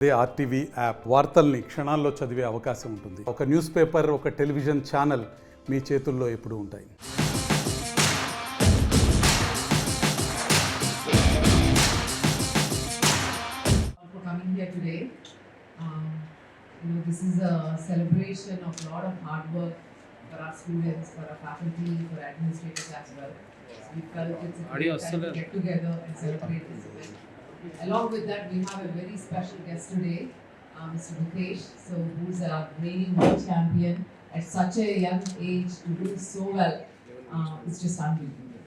అదే RTV app వార్తల్ని క్షణాల్లో చదివే అవకాశం ఉంటుంది. ఒక న్యూస్ పేపర్, ఒక టెలివిజన్ ఛానల్ మీ చేతుల్లో ఎప్పుడూ ఉంటాయి. For coming here today, this is a celebration of a lot of hard work for our students, for our faculty, for administrators as well. We felt it's a great time to get together and celebrate this event. Along with that, we have a very special guest today, Mr. Mukesh, who's a reigning world champion at such a young age to do so well. It's just unbelievable.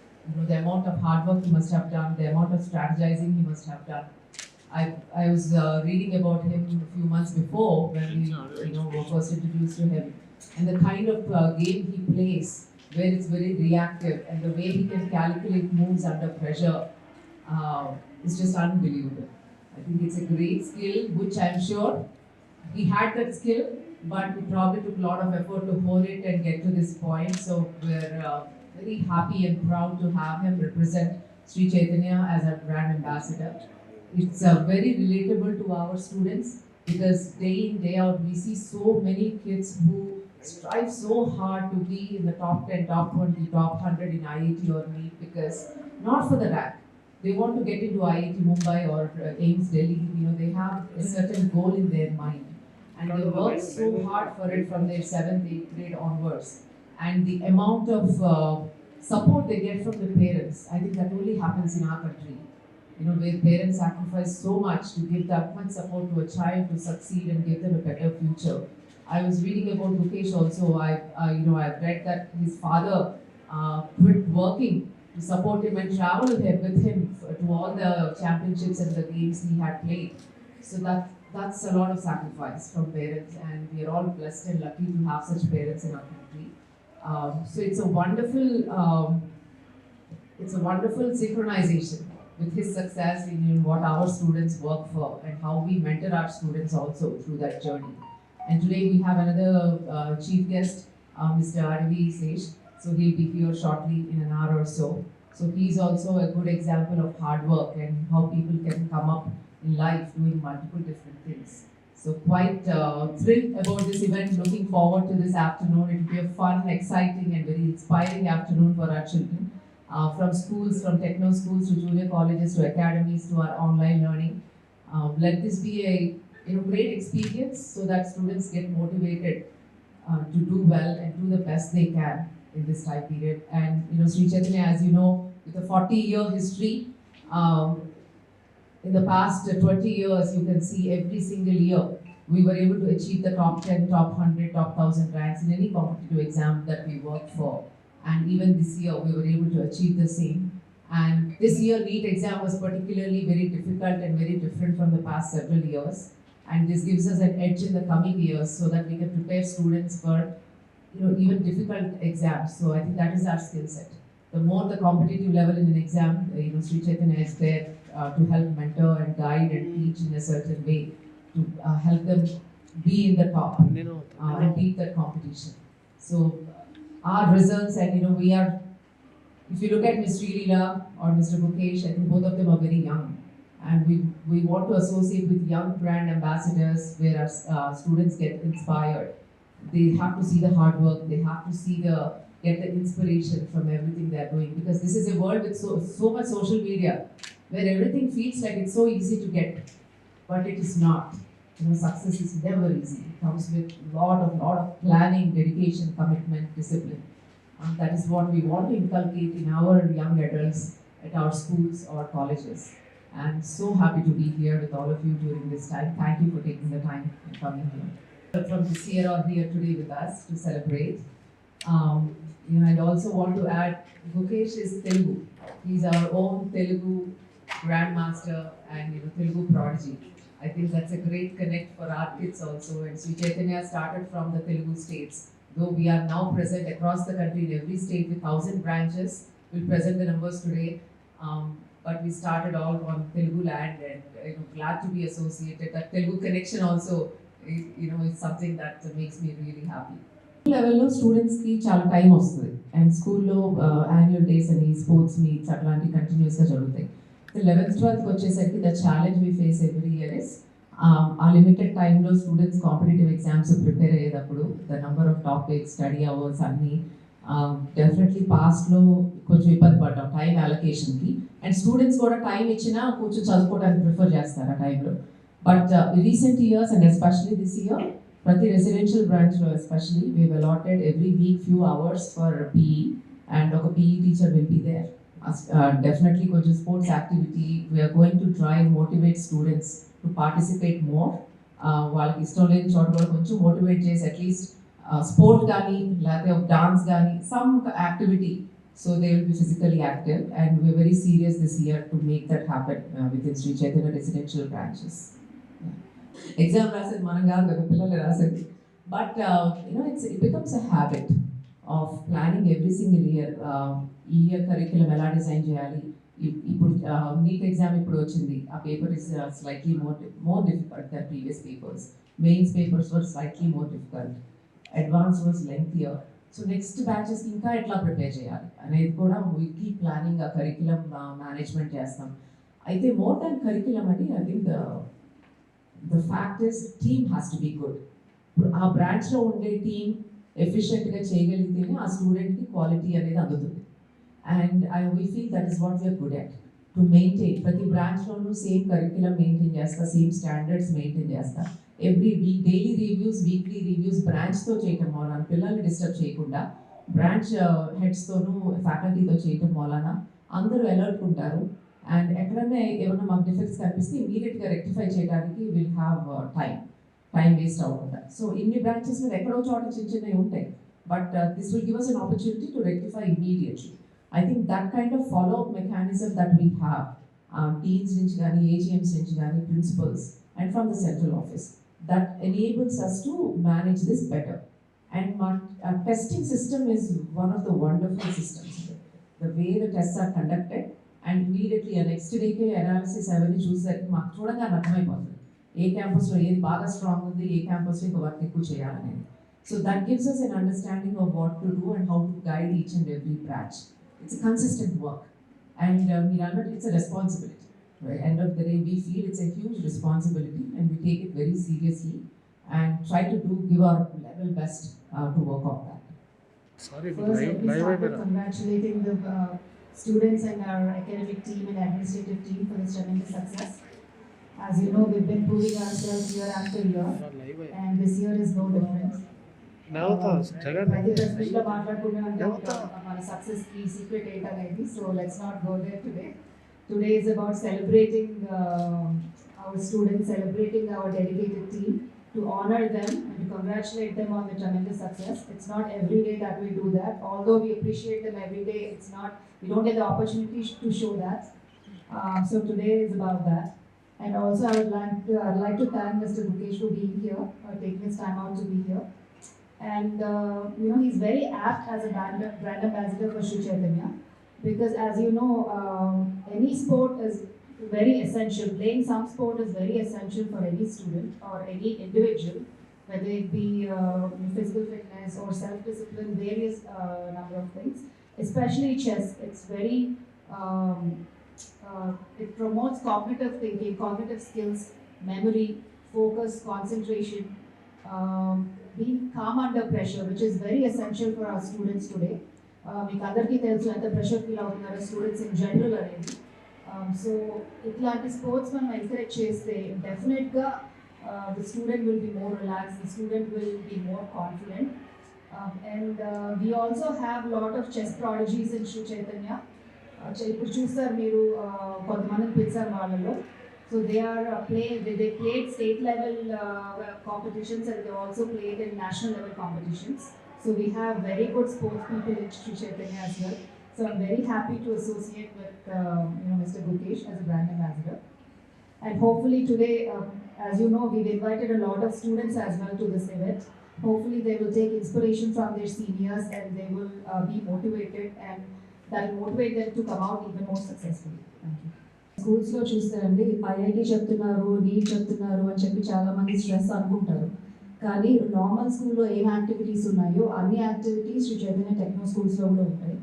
The amount of hard work he must have done, the amount of strategizing he must have done. I was reading about him a few months before when we were first introduced to him, and the kind of game he plays, where it's very reactive, and the way he can calculate moves under pressure. It's just unbelievable. I think it's a great skill, which I'm sure he had that skill, but it probably took a lot of effort to hold it and get to this point. So we're very happy and proud to have him represent Sree Chaitnaya as our brand ambassador. It's very relatable to our students because day in, day out, we see so many kids who strive so hard to be in the top 10, top 20, top 100 in IIT or NEET because not for the rank. They want to get into IIT Mumbai or AIMS Delhi. They have a certain goal in their mind, and they work so hard for it from their 7th, 8th grade onwards. And the amount of support they get from the parents, I think that only happens in our country. Where parents sacrifice so much to give that much support to a child to succeed and give them a better future. I was reading about Mukesh also. I've read that his father quit working to support him and travel with him to all the championships and the games he had played. So that's a lot of sacrifice from parents, and we are all blessed and lucky to have such parents in our country. So it's a wonderful synchronization with his success in what our students work for and how we mentor our students also through that journey. And today we have another chief guest, Mr. RTV News. So he'll be here shortly in an hour or so. So he's also a good example of hard work and how people can come up in life doing multiple different things. So quite thrilled about this event, looking forward to this afternoon. It will be a fun, exciting and very inspiring afternoon for our children. From schools, from techno schools to junior colleges to academies to our online learning. Let this be a great experience so that students get motivated to do well and do the best they can in this time period. And Sree Chaitnaya, as you know, with a 40-year history, in the past 20 years, you can see every single year we were able to achieve the top 10, top 100, top 1000 ranks in any competitive exam that we worked for. And even this year, we were able to achieve the same. And this year, NEET exam was particularly very difficult and very different from the past several years. And this gives us an edge in the coming years so that we can prepare students for even difficult exams. So I think that is our skill set. The more the competitive level in an exam, Sree Chaitnaya is there to help mentor and guide and teach in a certain way to help them be in the top and beat that competition. So our results, and we are, if you look at Ms. Sree Leela or Mr. Mukesh, I think both of them are very young. And we want to associate with young brand ambassadors where our students get inspired. They have to see the hard work, they have to get the inspiration from everything they're doing. Because this is a world with so much social media, where everything feels like it's so easy to get, but it is not. Success is never easy. It comes with lot of planning, dedication, commitment, discipline. That is what we want to inculcate in our young adults at our schools or colleges. I'm so happy to be here with all of you during this time. Thank you for taking the time and coming here. From this year or here today with us to celebrate. I'd also want to add, Mukesh is Telugu. He's our own Telugu grandmaster and Telugu prodigy. I think that's a great connect for our kids also. And Sree Chaitnaya started from the Telugu States. Though we are now present across the country in every state with 1,000 branches, we'll present the numbers today. But we started all on Telugu land, and glad to be associated. That Telugu connection also, is something that makes me really happy. లెవెల్లో స్టూడెంట్స్కి చాలా time వస్తుంది, and స్కూల్లో annual days అని sports meets అట్లాంటివి కంటిన్యూస్గా జరుగుతాయి. 11th 12th వచ్చేసరికి the challenge we face every year is ఆ లిమిటెడ్ టైంలో స్టూడెంట్స్ కాంపిటేటివ్ ఎగ్జామ్స్ ప్రిపేర్ అయ్యేటప్పుడు the number of topics study hours అన్నీ డెఫినెట్లీ పాస్ట్లో కొంచెం ఇబ్బంది పడ్డాం టైం అలొకేషన్కి. అండ్ స్టూడెంట్స్ కూడా టైం ఇచ్చినా కొంచెం చదువుకోవడానికి ప్రిఫర్ చేస్తారు ఆ టైంలో. But recent years and especially this year ప్రతి రెసిడెన్షియల్ బ్రాంచ్లో especially we allotted every week few hours for PE and ఒక PE teacher will be there. Definitely కొంచెం sports activity we are going to try motivate students to participate more. వాళ్ళకి ఇష్టం లేని చోట కూడా కొంచెం మోటివేట్ చేసి అట్లీస్ట్ స్పోర్ట్ కానీ లేకపోతే డాన్స్ కానీ some activity so they will be physically active and we're very serious this year to make that happen with in Shri Chaitanya residential branches. Exam రాసేది మనం కాదు కదా, పిల్లలు రాసేది. But it becomes a habit of planning every single year. ఈ year curriculum ఎలా design చేయాలి. ఇప్పుడు నీట్ ఎగ్జామ్ ఇప్పుడు వచ్చింది, ఆ paper is slightly more difficult than previous papers. Mains papers were slightly more difficult, advance was lengthier. So next batches ఇంకా ఎట్లా prepare చేయాలి అనేది కూడా వీ కీప్ ప్లానింగ్ ఆ కరిక్యులం మేనేజ్మెంట్ చేస్తాం. అయితే మోర్ దాన్ కరిక్యులం అంటే I think the fact is team has to be good. ఇప్పుడు ఆ బ్రాంచ్లో ఉండే టీమ్ ఎఫిషియెంట్గా చేయగలిగితేనే ఆ స్టూడెంట్కి క్వాలిటీ అనేది అందుతుంది. And we feel that is what we are good at, to maintain. ప్రతి బ్రాంచ్లోనూ సేమ్ కరిక్యులం మెయింటైన్ చేస్తా, సేమ్ స్టాండర్డ్స్ మెయింటైన్ చేస్తా. Every week daily reviews, weekly reviews బ్రాంచ్తో చేయటం వలన పిల్లల్ని డిస్టర్బ్ చేయకుండా బ్రాంచ్ హెడ్స్తోనూ ఫ్యాకల్టీతో చేయటం వలన అందరూ అలర్ట్ ఉంటారు. అండ్ ఎక్కడన్నా ఏమన్నా మాకు డిఫెక్ట్స్ కనిపిస్తే ఇమీడియట్గా రెక్టిఫై చేయడానికి విల్ హ్యావ్ టైం వేస్ట్ అవ్వకుండా. సో ఇన్ని బ్రాంచెస్ మీద ఎక్కడో చోట చిన్న చిన్నవి ఉంటాయి, but this will give us an opportunity to rectify immediately. I think that kind of follow-up mechanism that we have, deans nunchi gaani, AGMs nunchi gaani, principals, and from the central office, that enables us to manage this better. And our testing system is one of the wonderful systems. The way the tests are conducted, and immediately next day ke analysis avani chusariki maaku chudanga arthamayipotundi ఏ క్యాంపస్లో ఏది బాగా strong ఉంది, ఏ క్యాంపస్లో ఇంకా work ఎక్కువ చేయాలనేది. So that gives us an understanding of what to do and how to guide each and every branch. It's a consistent work, and it's a responsibility. Right? End of the day, we feel it's a huge responsibility, and we take it very seriously and try to give our level best to work on that. Sorry, first, let me start with congratulating the students and our academic team and administrative team for this tremendous success. As you know, we've been proving ourselves year after year, and this year is no different. మన success కి secret ఏంటనేది, so let's not go there today. Today is about celebrating our students, celebrating our dedicated team, to honor them and to congratulate them on the tremendous success. It's not every day that we do that, although we appreciate them every day. We don't get the opportunity to show that. So today is about that. And also I'd like to thank Mr. Gukesh for being here, taking his time out to be here. And he's very apt as a brand ambassador for Sree Chaitnaya, because as you know, any sport is very essential. Playing some sport is very essential for any student or any individual, whether it be physical fitness or self-discipline, various number of things. Especially chess, it's very it promotes cognitive thinking, cognitive skills, memory, focus, concentration, being calm under pressure, which is very essential for our students today. మీకు అందరికీ తెలుసు ఎంత pressure feel అవుతున్నారు students in general అనేది. So ఇట్లాంటి sports మనం encourage చేస్తే డెఫినెట్గా the student will be more relax, the student will be more confident. And we also have lot of chess prodigies in Shri Chaitanya. ఇప్పుడు చూస్తారు మీరు కొంతమందిని పిలిచారు వాళ్ళలో. So they played state level competitions, and they also played in national level competitions. So we have very good sports people in Sree Chaitnaya as well. So I'm very happy to associate with Mr. Gukesh as a brand ambassador. And hopefully today, as you know, we've invited a lot of students as well to this event. Hopefully they will take inspiration from their seniors, and they will be motivated, and that will motivate them to come out even more successfully. Thank you. స్కూల్స్లో చూస్తారండి, IIT చెప్తున్నారు, neat చెప్తున్నారు అని చెప్పి చాలామంది stress అనుకుంటారు. కానీ normal స్కూల్లో ఏం యాక్టివిటీస్ ఉన్నాయో అన్ని యాక్టివిటీస్ శ్రీ చైతన్య టెక్నో స్కూల్స్లో కూడా ఉంటాయి.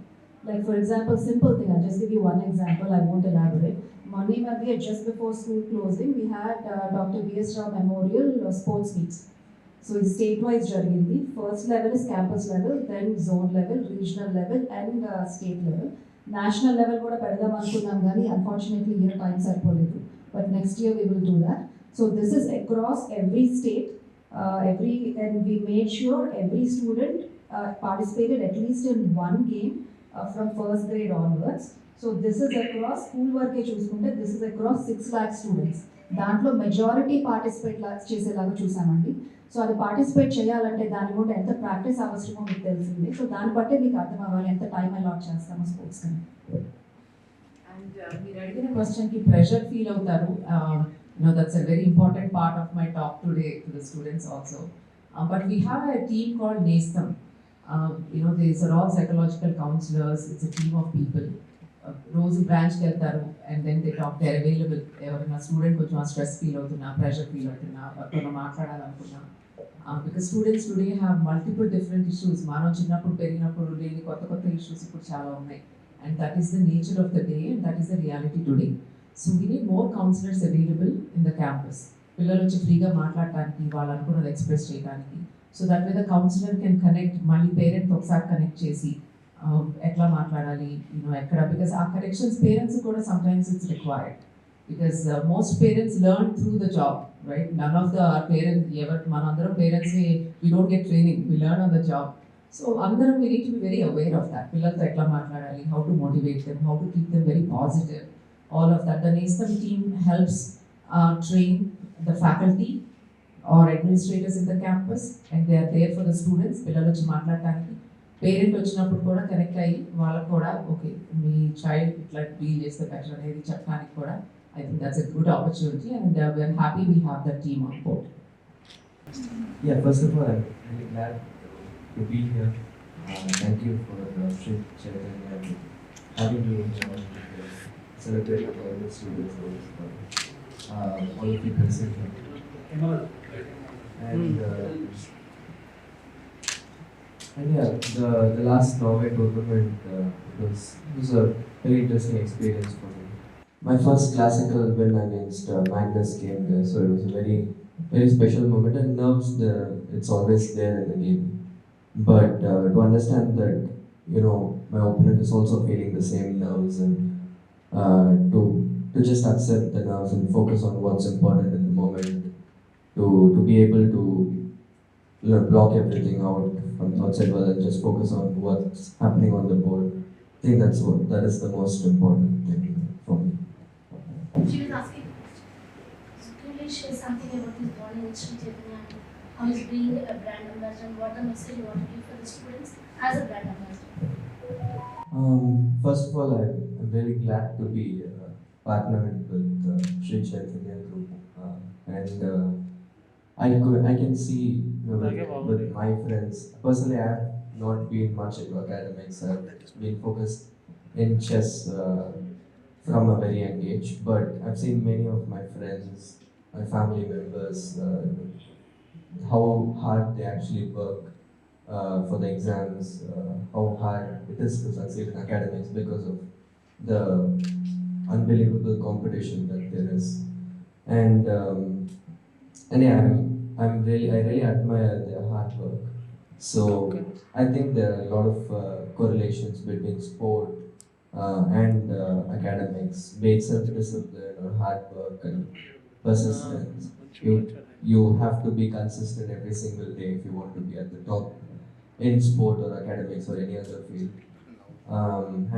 Like for example simple thing, I just give you one example, I won't elaborate. Monday Madhya, just before school closing, we had Dr. V.S. Rao Memorial Sports Meet. So it's state-wise jarigindi. First level is campus level, then zone level, regional level, and state level. National level kuda pedadam anukunnam gaani unfortunately year time sarpoledu. But next year we will do that. So this is across every state, and we made sure every student participated at least in one game from first grade onwards. So this is across school work చూసుకుంటే this is across 6 lakh students. దాంట్లో majority participate చేసేలాగా చూసామండి. So అది participate చేయాలంటే దాని కూడా ఎంత practice అవసరమో మీకు తెలిసింది. సో దాన్ని బట్టే మీకు అర్థం అవ్వాలి ఎంత టైం అలాట్ చేస్తామో స్పోర్ట్స్ కానీ. అండ్ మీరు అడిగిన క్వశ్చన్కి ప్రెషర్ ఫీల్ అవుతారు. That's a very important part of my talk today to the students also. But we have a team called Nestam. These are all psychological counselors. It's a team of people. రోజు బ్రాంచ్కి వెళ్తారు and then they talk, they are available. ఎవరైనా student కొంచెం stress feel అవుతున్నా, pressure feel అవుతున్నా, ఎవరైనా మాట్లాడాలనుకున్నా, because students today have multiple different issues. మనం చిన్నప్పుడు పెరిగినప్పుడు లేని కొత్త కొత్త ఇష్యూస్ ఇప్పుడు చాలా ఉన్నాయి. And that is the nature of the day and that is the reality today. So we need more counsellors available in the campus. పిల్లలు వచ్చి ఫ్రీగా మాట్లాడటానికి, వాళ్ళు అనుకున్నది ఎక్స్ప్రెస్ చేయడానికి. So that way the counsellor can connect, మళ్ళీ parent ఒకసారి connect చేసి ఎట్లా మాట్లాడాలి, ఎక్కడ, బికాస్ ఆ కరెక్షన్స్ పేరెంట్స్ కూడా sometimes it's required, because most parents learn through the job, right? None of the parents, మనందరం parents we don't get training, we learn on the job. So అందరం we need to be very aware of that. పిల్లలతో ఎట్లా మాట్లాడాలి, how to motivate them, how to keep them very positive, all of that. The Nestham team helps train the faculty or administrators in the campus, and they are there for the students. పిల్లలు వచ్చి మాట్లాడటానికి, parent వచ్చినప్పుడు కూడా connect అయ్యి వాళ్ళకు కూడా okay మీ child ఇట్లా డీల్ చేస్తే బెటర్ అనేది చెప్పడానికి కూడా I think that's a good opportunity and we're happy we have the team on board. Yeah, first of all, I'm really glad to be here. Thank you for Sree Chaitnaya to having me here to celebrate all the students, all of you present here. And yeah, the last Norway tournament was a very interesting experience for me. My first classical win against Magnus came there, so it was a very, very special moment. And nerves, it's always there in the game. But to understand that, my opponent is also feeling the same nerves, and to just accept the nerves and focus on what's important in the moment, to be able to block everything out from the outside world and just focus on what's happening on the board. I think that is the most important thing for me. She was asking, so can you please share something about this bonding with Sree Chaitnaya? How is being a brand ambassador? What the message you want to give for the students as a brand ambassador? First of all, I'm very glad to be partnered with Sree Chaitnaya Group, and I can see with my friends. Personally, I have not been much into academics. I've been focused in chess from a very young age. But I've seen many of my friends, my family members, how hard they actually work for the exams, how hard it is to succeed in academics because of the unbelievable competition that there is. And yeah, I really admire their hard work. So I think there are a lot of correlations between sport and academics, be it self-discipline or hard work and persistence. You have to be consistent every single day if you want to be at the top in sport or academics or any other field.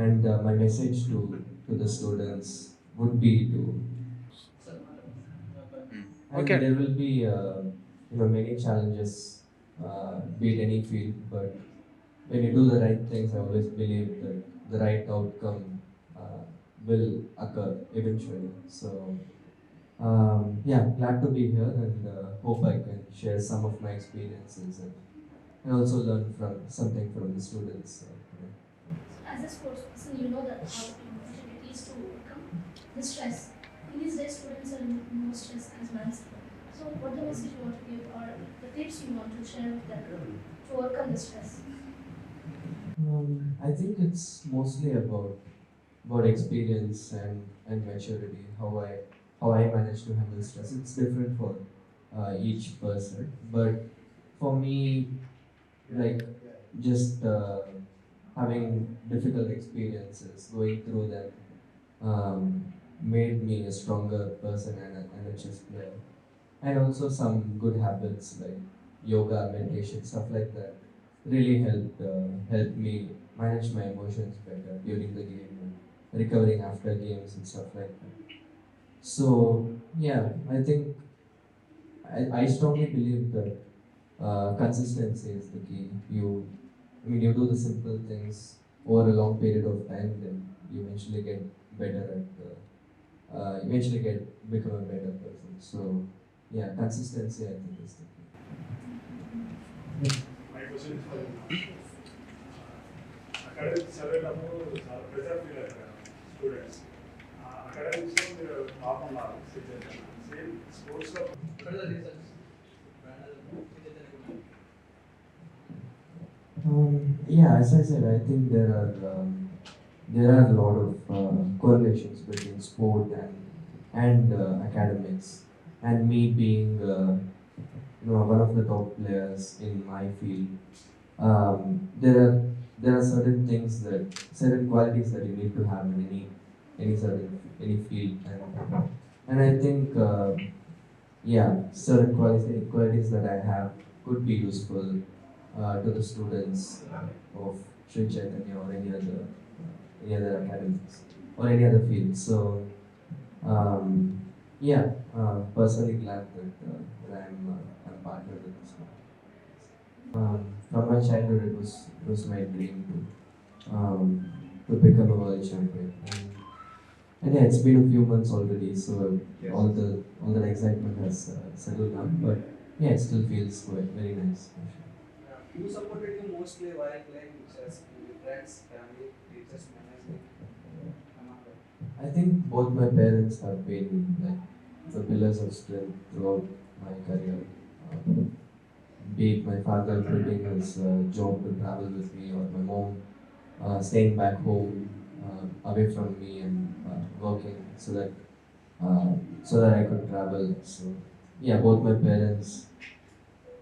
And my message to the students would be to. And there will be many challenges, be it any field, but when you do the right things, I always believe that the right outcome will occur eventually. So yeah, glad to be here, and hope I can share some of my experiences and also learn from something from the students. As a sports person, you know that how important it is to overcome the stress. In these days, students are in more stress as well. So what the message you want to give or the tips you want to share with them to overcome the stress? I think it's mostly about about experience and maturity, how I manage to handle stress. It's different for each person, but for me, like just having difficult experiences, going through them, made me a stronger person and a chess player. And also some good habits like yoga, meditation, stuff like that really helped me manage my emotions better during the game and recovering after games and stuff like that. So yeah, I think I strongly believe that consistency is the key. You do the simple things over a long period of time, then you eventually get better become a better person. So yeah, consistency I think is the key. My question is for you. Academics చదివేటప్పుడు చాలా pressure feel అవుతారు students. అకాడమిక్స్లో మీరు top ఉన్నారు same స్పోర్ట్స్లో. Yeah, as I said, I think there are a lot of correlations between sport and academics, and me being one of the top players in my field. There are certain things certain qualities that you need to have in any field, and I think yeah, certain qualities that I have could be useful to the students of Sree Chaitnaya or any other academics or any other field. So um, yeah, personally glad that I'm partnered with this one. From my childhood, it was my dream to become a world champion. And yeah, it's been a few months already, so all that excitement has settled down. But yeah, it still feels very nice. For sure. Who supported you mostly while playing chess? Friends, family, teachers, management? I think both my parents have been like the pillars of strength throughout my career. Be it my father quitting his job to travel with me, or my mom staying back home away from me and working so that I could travel. So yeah, both my parents.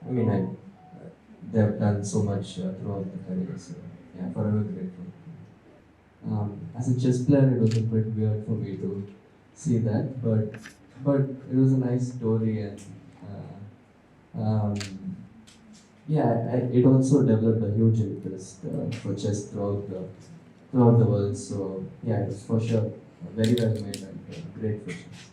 I mean, they have done so much throughout the career. So yeah, forever grateful. As a chess player, it was a bit weird for me to see that, but it was a nice story, and yeah, it also developed a huge interest for chess throughout the world. So yeah, it was for sure very well made and great for chess.